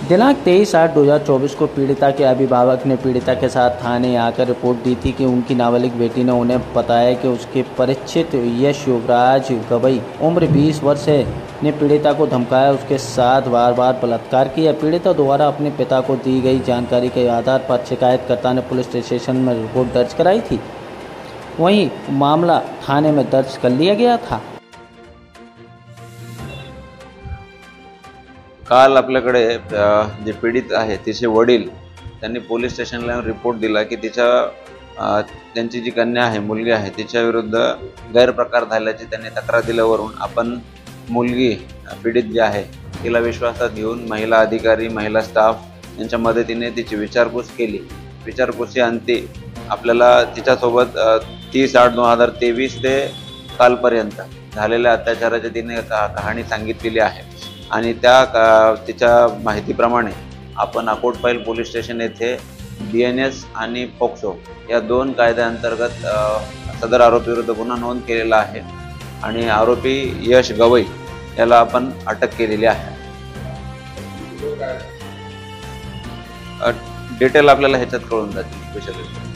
दिनांक 23/8/2024 को पीड़िता के अभिभावक ने पीड़िता के साथ थाने आकर रिपोर्ट दी थी कि उनकी नाबालिग बेटी ने उन्हें बताया कि उसके परिचित यश युवराज गवई उम्र 20 वर्ष है ने पीड़िता को धमकाया, उसके साथ बार बार बलात्कार किया। पीड़िता द्वारा अपने पिता को दी गई जानकारी के आधार पर शिकायतकर्ता ने पुलिस स्टेशन में रिपोर्ट दर्ज कराई थी। वहीं मामला थाने में दर्ज कर लिया गया था। काल आपल्याकडे जे पीडित आहे तिचे वडील त्यांनी पोलीस स्टेशनला रिपोर्ट दिला की त्यांची जी कन्या आहे, मुलगी आहे, तिच्या विरुद्ध गैरप्रकार झाल्याची त्यांनी तक्रार दिल्यावरून आपण मुलगी पीडित जी आहे तिला विश्वासात घेऊन महिला अधिकारी, महिला स्टाफ यांच्या मदतीने तिची विचारपूस केली। विचारपूसी अंती आपल्याला तिच्यासोबत 30/8/2023 ते कालपर्यंत झालेल्या अत्याचाराची तिने कहाणी सांगितलेली आहे आणि तिच्या माहितीप्रमाणे आपण अकोटफाईल पोलीस स्टेशन येथे BNS आणि पोक्सो या 2 कायद्याअंतर्गत सदर आरोपीविरुद्ध गुन्हा नोंद केलेला आहे आणि आरोपी यश गवई याला आपण अटक केलेली आहे। डिटेल आपल्याला ह्याच्यात कळून जातील।